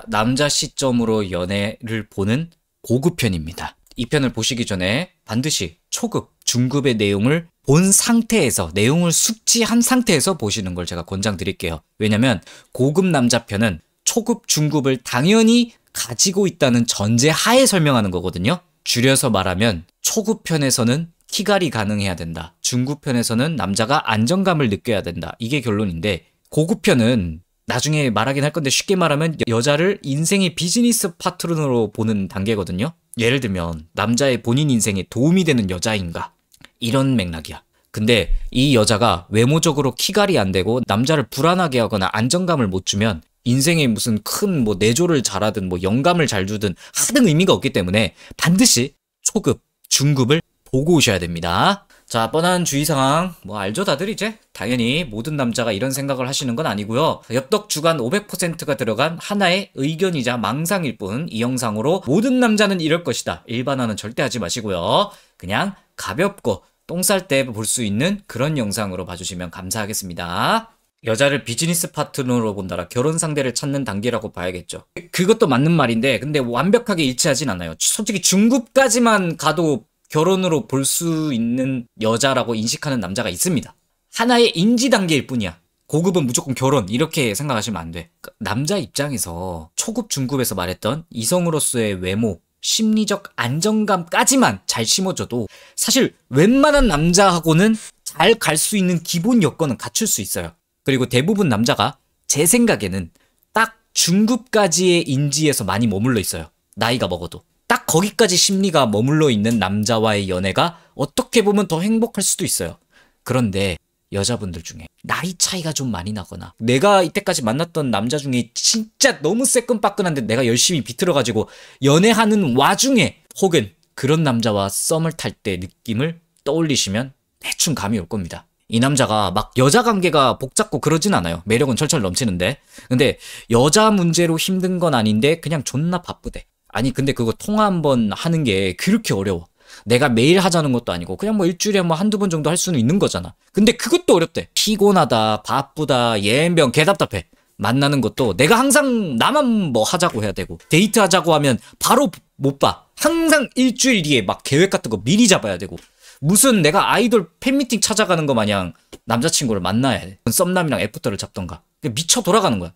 남자 시점으로 연애를 보는 고급편입니다. 이 편을 보시기 전에 반드시 초급, 중급의 내용을 본 상태에서, 내용을 숙지한 상태에서 보시는 걸 제가 권장드릴게요. 왜냐면 고급 남자 편은 초급, 중급을 당연히 가지고 있다는 전제 하에 설명하는 거거든요. 줄여서 말하면 초급 편에서는 키갈이 가능해야 된다. 중급 편에서는 남자가 안정감을 느껴야 된다. 이게 결론인데, 고급 편은 나중에 말하긴 할 건데 쉽게 말하면 여자를 인생의 비즈니스 파트너로 보는 단계거든요. 예를 들면 남자의 본인 인생에 도움이 되는 여자인가, 이런 맥락이야. 근데 이 여자가 외모적으로 키갈이 안 되고 남자를 불안하게 하거나 안정감을 못 주면 인생에 무슨 큰 뭐 내조를 잘하든 뭐 영감을 잘 주든 하등 의미가 없기 때문에 반드시 초급, 중급을 보고 오셔야 됩니다. 자, 뻔한 주의사항 뭐 알죠 다들 이제? 당연히 모든 남자가 이런 생각을 하시는 건 아니고요. 엽떡 주간 500%가 들어간 하나의 의견이자 망상일 뿐, 이 영상으로 모든 남자는 이럴 것이다, 일반화는 절대 하지 마시고요. 그냥 가볍고 똥 쌀 때 볼 수 있는 그런 영상으로 봐주시면 감사하겠습니다. 여자를 비즈니스 파트너로 본다라 결혼 상대를 찾는 단계라고 봐야겠죠. 그것도 맞는 말인데 근데 완벽하게 일치하진 않아요. 솔직히 중급까지만 가도 결혼으로 볼 수 있는 여자라고 인식하는 남자가 있습니다. 하나의 인지 단계일 뿐이야. 고급은 무조건 결혼, 이렇게 생각하시면 안 돼. 남자 입장에서 초급, 중급에서 말했던 이성으로서의 외모, 심리적 안정감까지만 잘 심어줘도 사실 웬만한 남자하고는 잘 갈 수 있는 기본 여건은 갖출 수 있어요. 그리고 대부분 남자가 제 생각에는 딱 중급까지의 인지에서 많이 머물러 있어요. 나이가 먹어도. 딱 거기까지 심리가 머물러 있는 남자와의 연애가 어떻게 보면 더 행복할 수도 있어요. 그런데 여자분들 중에 나이 차이가 좀 많이 나거나 내가 이때까지 만났던 남자 중에 진짜 너무 새끈빠끈한데 내가 열심히 비틀어가지고 연애하는 와중에 혹은 그런 남자와 썸을 탈 때 느낌을 떠올리시면 대충 감이 올 겁니다. 이 남자가 막 여자 관계가 복잡고 그러진 않아요. 매력은 철철 넘치는데. 근데 여자 문제로 힘든 건 아닌데 그냥 존나 바쁘대. 아니 근데 그거 통화 한번 하는 게 그렇게 어려워. 내가 매일 하자는 것도 아니고 그냥 뭐 일주일에 뭐 한두 번 정도 할 수는 있는 거잖아. 근데 그것도 어렵대. 피곤하다, 바쁘다, 예병, 개답답해. 만나는 것도 내가 항상 나만 뭐 하자고 해야 되고, 데이트 하자고 하면 바로 못 봐. 항상 일주일 뒤에 막 계획 같은 거 미리 잡아야 되고, 무슨 내가 아이돌 팬미팅 찾아가는 거 마냥 남자친구를 만나야 돼. 썸남이랑 애프터를 잡던가. 미쳐 돌아가는 거야.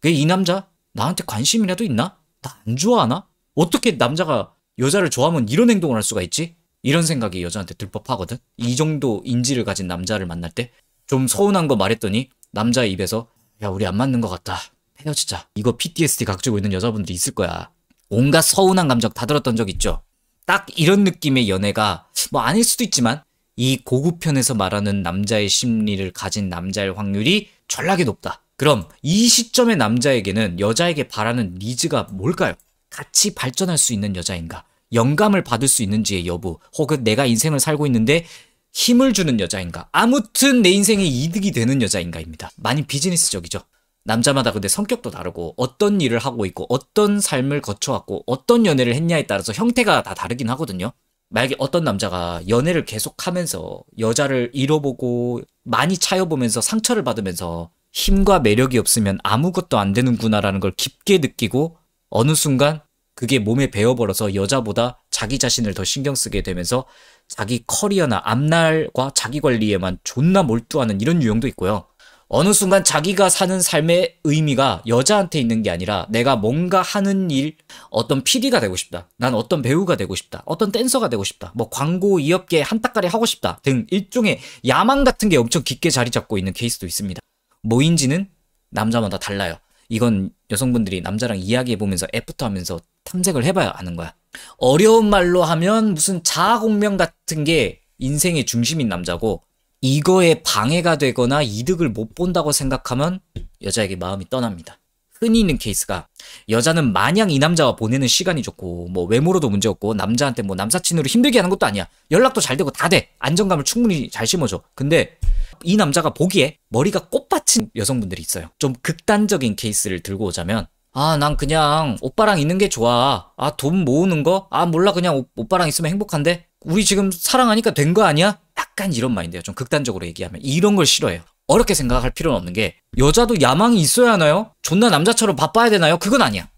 이 남자 나한테 관심이라도 있나? 나 안 좋아하나? 어떻게 남자가 여자를 좋아하면 이런 행동을 할 수가 있지? 이런 생각이 여자한테 들 법하거든. 이 정도 인지를 가진 남자를 만날 때 좀 서운한 거 말했더니 남자의 입에서 야, 우리 안 맞는 것 같다, 헤어지자. 이거 PTSD 가지고 있는 여자분들이 있을 거야. 온갖 서운한 감정 다 들었던 적 있죠. 딱 이런 느낌의 연애가 뭐 아닐 수도 있지만 이 고급편에서 말하는 남자의 심리를 가진 남자일 확률이 전락이 높다. 그럼 이 시점의 남자에게는 여자에게 바라는 니즈가 뭘까요? 같이 발전할 수 있는 여자인가? 영감을 받을 수 있는지의 여부, 혹은 내가 인생을 살고 있는데 힘을 주는 여자인가? 아무튼 내 인생에 이득이 되는 여자인가입니다. 많이 비즈니스적이죠. 남자마다 근데 성격도 다르고 어떤 일을 하고 있고 어떤 삶을 거쳐왔고 어떤 연애를 했냐에 따라서 형태가 다 다르긴 하거든요. 만약에 어떤 남자가 연애를 계속하면서 여자를 잃어보고 많이 차여보면서 상처를 받으면서 힘과 매력이 없으면 아무것도 안 되는구나라는 걸 깊게 느끼고 어느 순간 그게 몸에 배어버려서 여자보다 자기 자신을 더 신경 쓰게 되면서 자기 커리어나 앞날과 자기 관리에만 존나 몰두하는 이런 유형도 있고요. 어느 순간 자기가 사는 삶의 의미가 여자한테 있는 게 아니라 내가 뭔가 하는 일, 어떤 PD가 되고 싶다, 난 어떤 배우가 되고 싶다, 어떤 댄서가 되고 싶다, 뭐 광고 이 업계에 한따까리 하고 싶다 등 일종의 야망 같은 게 엄청 깊게 자리 잡고 있는 케이스도 있습니다. 뭐인지는 남자마다 달라요. 이건 여성분들이 남자랑 이야기해보면서 애프터 하면서 탐색을 해봐야 아는 거야. 어려운 말로 하면 무슨 자아공명 같은 게 인생의 중심인 남자고, 이거에 방해가 되거나 이득을 못 본다고 생각하면 여자에게 마음이 떠납니다. 흔히 있는 케이스가 여자는 마냥 이 남자와 보내는 시간이 좋고 뭐 외모로도 문제 없고 남자한테 뭐 남사친으로 힘들게 하는 것도 아니야. 연락도 잘 되고 다 돼. 안정감을 충분히 잘 심어줘. 근데 이 남자가 보기에 머리가 꽃받친 여성분들이 있어요. 좀 극단적인 케이스를 들고 오자면, 아, 난 그냥 오빠랑 있는 게 좋아. 아, 돈 모으는 거? 아, 몰라. 그냥 오빠랑 있으면 행복한데? 우리 지금 사랑하니까 된 거 아니야? 약간 이런 마인드예요. 좀 극단적으로 얘기하면. 이런 걸 싫어해요. 어렵게 생각할 필요는 없는 게, 여자도 야망이 있어야 하나요? 존나 남자처럼 바빠야 되나요? 그건 아니야.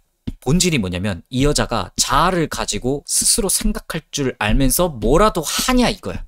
본질이 뭐냐면 이 여자가 자아를 가지고 스스로 생각할 줄 알면서 뭐라도 하냐 이거야.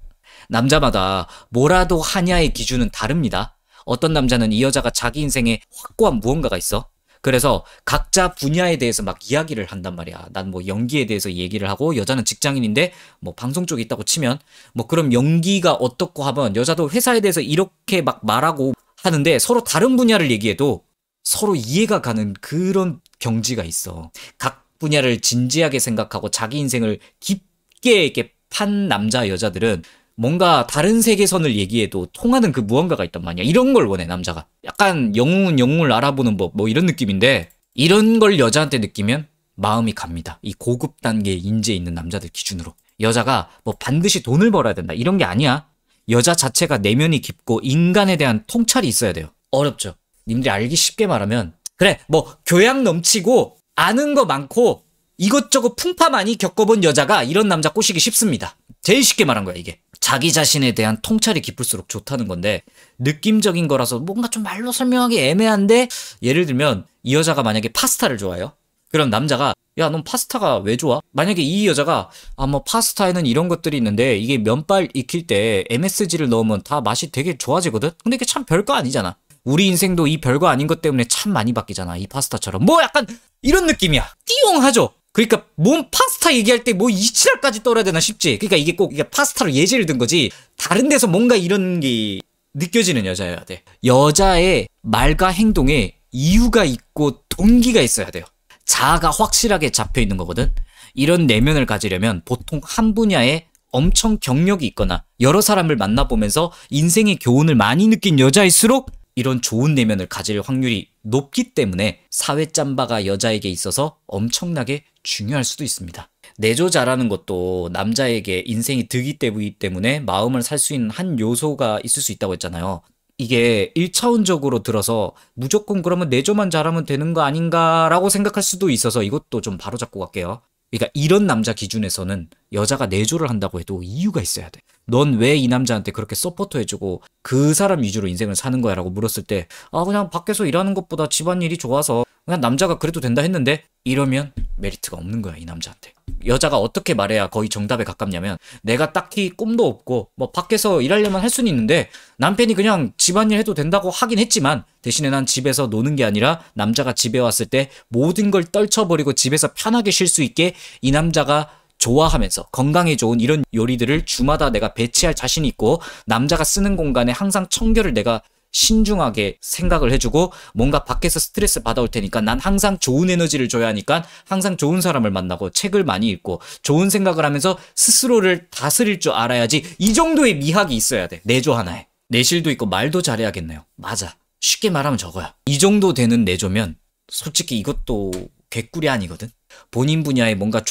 남자마다 뭐라도 하냐의 기준은 다릅니다. 어떤 남자는 이 여자가 자기 인생에 확고한 무언가가 있어. 그래서 각자 분야에 대해서 막 이야기를 한단 말이야. 난 뭐 연기에 대해서 얘기를 하고 여자는 직장인인데 뭐 방송 쪽에 있다고 치면 뭐 그럼 연기가 어떻고 하면 여자도 회사에 대해서 이렇게 막 말하고 하는데 서로 다른 분야를 얘기해도 서로 이해가 가는 그런 경지가 있어. 각 분야를 진지하게 생각하고 자기 인생을 깊게 이렇게 판 남자 여자들은 뭔가 다른 세계선을 얘기해도 통하는 그 무언가가 있단 말이야. 이런 걸 원해 남자가. 약간 영웅은 영웅을 알아보는 법 뭐 이런 느낌인데 이런 걸 여자한테 느끼면 마음이 갑니다. 이 고급 단계의 인재 있는 남자들 기준으로. 여자가 뭐 반드시 돈을 벌어야 된다 이런 게 아니야. 여자 자체가 내면이 깊고 인간에 대한 통찰이 있어야 돼요. 어렵죠. 님들이 알기 쉽게 말하면 그래 뭐 교양 넘치고 아는 거 많고 이것저것 풍파 많이 겪어본 여자가 이런 남자 꼬시기 쉽습니다. 제일 쉽게 말한 거야 이게. 자기 자신에 대한 통찰이 깊을수록 좋다는 건데 느낌적인 거라서 뭔가 좀 말로 설명하기 애매한데 예를 들면 이 여자가 만약에 파스타를 좋아해요. 그럼 남자가 야, 넌 파스타가 왜 좋아? 만약에 이 여자가 뭐 파스타에는 이런 것들이 있는데 이게 면발 익힐 때 MSG를 넣으면 다 맛이 되게 좋아지거든? 근데 이게 참 별거 아니잖아. 우리 인생도 이 별거 아닌 것 때문에 참 많이 바뀌잖아. 이 파스타처럼. 뭐 약간 이런 느낌이야. 띠용하죠? 그러니까 뭔 파스타 얘기할 때 뭐 이치랄까지 떨어야 되나 싶지. 그러니까 이게 꼭 이게 파스타로 예시를 든 거지. 다른 데서 뭔가 이런 게 느껴지는 여자여야 돼. 여자의 말과 행동에 이유가 있고 동기가 있어야 돼요. 자아가 확실하게 잡혀 있는 거거든. 이런 내면을 가지려면 보통 한 분야에 엄청 경력이 있거나 여러 사람을 만나보면서 인생의 교훈을 많이 느낀 여자일수록 이런 좋은 내면을 가질 확률이 높기 때문에 사회 짬바가 여자에게 있어서 엄청나게 중요할 수도 있습니다. 내조 잘하는 것도 남자에게 인생이 득이 되기 때문에 마음을 살 수 있는 한 요소가 있을 수 있다고 했잖아요. 이게 1차원적으로 들어서 무조건 그러면 내조만 잘하면 되는 거 아닌가라고 생각할 수도 있어서 이것도 좀 바로잡고 갈게요. 그러니까 이런 남자 기준에서는 여자가 내조를 한다고 해도 이유가 있어야 돼. 넌 왜 이 남자한테 그렇게 서포트 해주고 그 사람 위주로 인생을 사는 거야? 라고 물었을 때 그냥 밖에서 일하는 것보다 집안일이 좋아서 그냥 남자가 그래도 된다 했는데 이러면 메리트가 없는 거야 이 남자한테. 여자가 어떻게 말해야 거의 정답에 가깝냐면 내가 딱히 꿈도 없고 뭐 밖에서 일하려면 할 수는 있는데 남편이 그냥 집안일 해도 된다고 하긴 했지만 대신에 난 집에서 노는 게 아니라 남자가 집에 왔을 때 모든 걸 떨쳐버리고 집에서 편하게 쉴 수 있게 이 남자가 좋아하면서 건강에 좋은 이런 요리들을 주마다 내가 배치할 자신이 있고 남자가 쓰는 공간에 항상 청결을 내가 신중하게 생각을 해주고 뭔가 밖에서 스트레스 받아올 테니까 난 항상 좋은 에너지를 줘야 하니까 항상 좋은 사람을 만나고 책을 많이 읽고 좋은 생각을 하면서 스스로를 다스릴 줄 알아야지. 이 정도의 미학이 있어야 돼. 내조 하나에. 내실도 있고 말도 잘해야겠네요. 맞아. 쉽게 말하면 저거야. 이 정도 되는 내조면 솔직히 이것도 개꿀이 아니거든. 본인 분야에 뭔가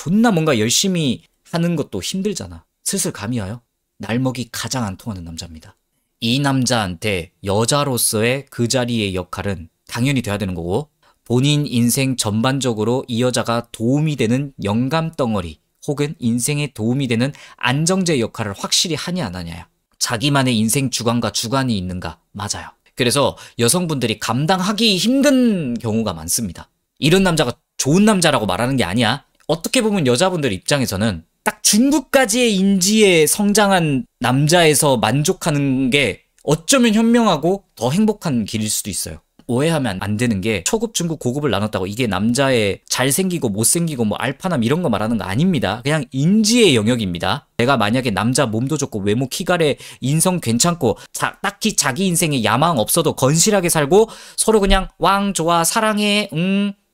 열심히 하는 것도 힘들잖아. 슬슬 감이 와요. 날먹이 가장 안 통하는 남자입니다. 이 남자한테 여자로서의 그 자리의 역할은 당연히 돼야 되는 거고 본인 인생 전반적으로 이 여자가 도움이 되는 영감 덩어리 혹은 인생에 도움이 되는 안정제 역할을 확실히 하냐 안 하냐야. 자기만의 인생 주관과 주관이 있는가. 맞아요. 그래서 여성분들이 감당하기 힘든 경우가 많습니다. 이런 남자가 좋은 남자라고 말하는 게 아니야. 어떻게 보면 여자분들 입장에서는 딱 중국까지의 인지에 성장한 남자에서 만족하는 게 어쩌면 현명하고 더 행복한 길일 수도 있어요. 오해하면 안 되는 게 초급, 중급, 고급을 나눴다고 이게 남자의 잘생기고 못생기고 뭐 알파남 이런 거 말하는 거 아닙니다. 그냥 인지의 영역입니다. 내가 만약에 남자 몸도 좋고 외모 키가래 인성 괜찮고 딱히 자기 인생에 야망 없어도 건실하게 살고 서로 그냥 왕 좋아 사랑해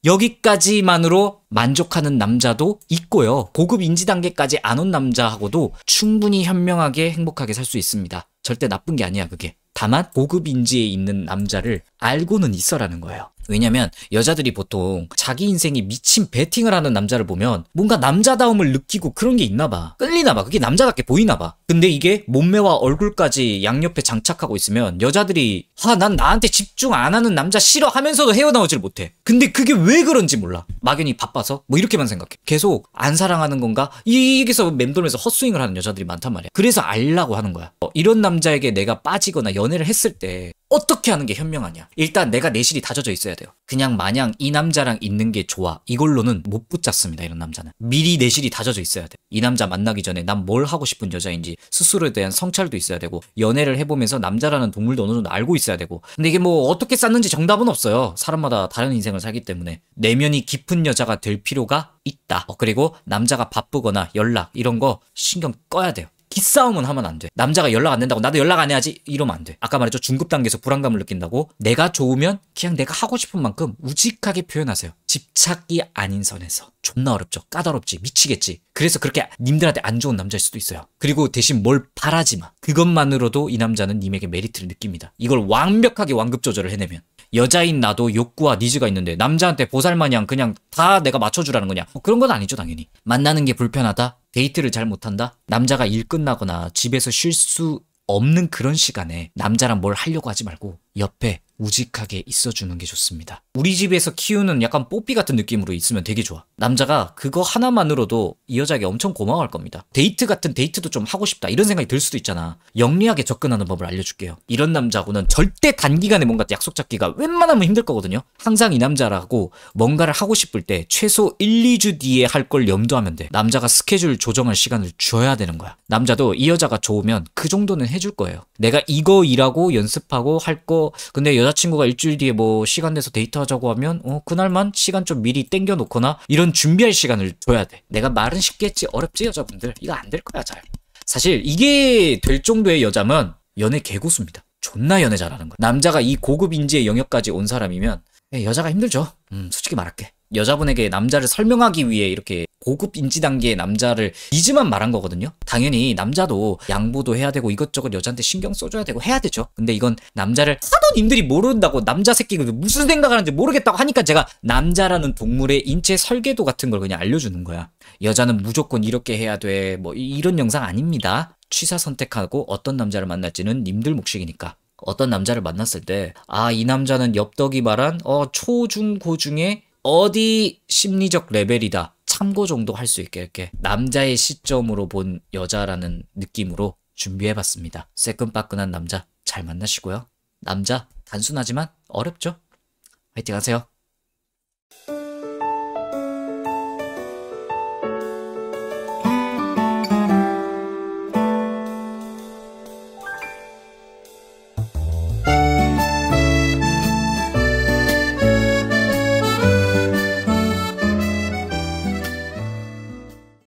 여기까지만으로 만족하는 남자도 있고요. 고급 인지 단계까지 안 온 남자하고도 충분히 현명하게 행복하게 살 수 있습니다. 절대 나쁜 게 아니야 그게. 다만 고급 인지에 있는 남자를 알고는 있어라는 거예요. 왜냐면 여자들이 보통 자기 인생에 미친 베팅을 하는 남자를 보면 뭔가 남자다움을 느끼고 그런 게 있나 봐. 끌리나 봐. 그게 남자답게 보이나 봐. 근데 이게 몸매와 얼굴까지 양옆에 장착하고 있으면 여자들이 난 나한테 집중 안 하는 남자 싫어 하면서도 헤어나오질 못해. 근데 그게 왜 그런지 몰라. 막연히 바빠서 뭐 이렇게만 생각해. 계속 안 사랑하는 건가? 여기서 맴돌면서 헛스윙을 하는 여자들이 많단 말이야. 그래서 알라고 하는 거야. 이런 남자에게 내가 빠지거나 연애를 했을 때 어떻게 하는 게 현명하냐. 일단 내가 내실이 다져져 있어야 돼요. 그냥 마냥 이 남자랑 있는 게 좋아 이걸로는 못 붙잡습니다. 이런 남자는 미리 내실이 다져져 있어야 돼. 이 남자 만나기 전에 난 뭘 하고 싶은 여자인지 스스로에 대한 성찰도 있어야 되고, 연애를 해보면서 남자라는 동물도 어느 정도 알고 있어야 되고. 근데 이게 뭐 어떻게 쌌는지 정답은 없어요. 사람마다 다른 인생을 살기 때문에 내면이 깊은 여자가 될 필요가 있다. 그리고 남자가 바쁘거나 연락 이런 거 신경 꺼야 돼요. 기싸움은 하면 안 돼. 남자가 연락 안 된다고 나도 연락 안 해야지 이러면 안 돼. 아까 말했죠. 중급 단계에서 불안감을 느낀다고. 내가 좋으면 그냥 내가 하고 싶은 만큼 우직하게 표현하세요. 집착이 아닌 선에서. 존나 어렵죠. 까다롭지. 미치겠지. 그래서 그렇게 님들한테 안 좋은 남자일 수도 있어요. 그리고 대신 뭘 바라지 마. 그것만으로도 이 남자는 님에게 메리트를 느낍니다. 이걸 완벽하게 완급 조절을 해내면. 여자인 나도 욕구와 니즈가 있는데 남자한테 보살마냥 그냥 다 내가 맞춰주라는 거냐? 그런 건 아니죠, 당연히. 만나는 게 불편하다? 데이트를 잘 못한다? 남자가 일 끝나거나 집에서 쉴 수 없는 그런 시간에 남자랑 뭘 하려고 하지 말고 옆에 우직하게 있어주는 게 좋습니다. 우리 집에서 키우는 약간 뽀삐 같은 느낌으로 있으면 되게 좋아. 남자가 그거 하나만으로도 이 여자에게 엄청 고마워할 겁니다. 데이트 같은 데이트도 좀 하고 싶다 이런 생각이 들 수도 있잖아. 영리하게 접근하는 법을 알려줄게요. 이런 남자하고는 절대 단기간에 뭔가 약속 잡기가 웬만하면 힘들 거거든요. 항상 이 남자라고 뭔가를 하고 싶을 때 최소 1, 2주 뒤에 할 걸 염두하면 돼. 남자가 스케줄 조정할 시간을 줘야 되는 거야. 남자도 이 여자가 좋으면 그 정도는 해줄 거예요. 내가 이거 일하고 연습하고 할 거 근데 여자친구가 일주일 뒤에 뭐 시간 내서 데이트하자고 하면 그날만 시간 좀 미리 땡겨 놓거나 이런 준비할 시간을 줘야 돼. 내가 말은 쉽게 했지 어렵지 여자분들. 이거 안 될 거야 잘. 사실 이게 될 정도의 여자면 연애 개고수입니다. 존나 연애 잘하는 거야. 남자가 이 고급 인지의 영역까지 온 사람이면 여자가 힘들죠. 솔직히 말할게. 여자분에게 남자를 설명하기 위해 이렇게 고급 인지 단계의 남자를 이즈만 말한 거거든요. 당연히 남자도 양보도 해야 되고 이것저것 여자한테 신경 써줘야 되고 해야 되죠. 근데 이건 남자를 하도 님들이 모른다고 남자 새끼가 무슨 생각하는지 모르겠다고 하니까 제가 남자라는 동물의 인체 설계도 같은 걸 그냥 알려주는 거야. 여자는 무조건 이렇게 해야 돼. 뭐 이런 영상 아닙니다. 취사 선택하고 어떤 남자를 만날지는 님들 몫이니까. 어떤 남자를 만났을 때 이 남자는 엽떡이 말한 초중고 중에 어디 심리적 레벨이다. 참고 정도 할 수 있게 이렇게 남자의 시점으로 본 여자라는 느낌으로 준비해봤습니다. 새끈빠끈한 남자 잘 만나시고요. 남자 단순하지만 어렵죠? 화이팅 하세요.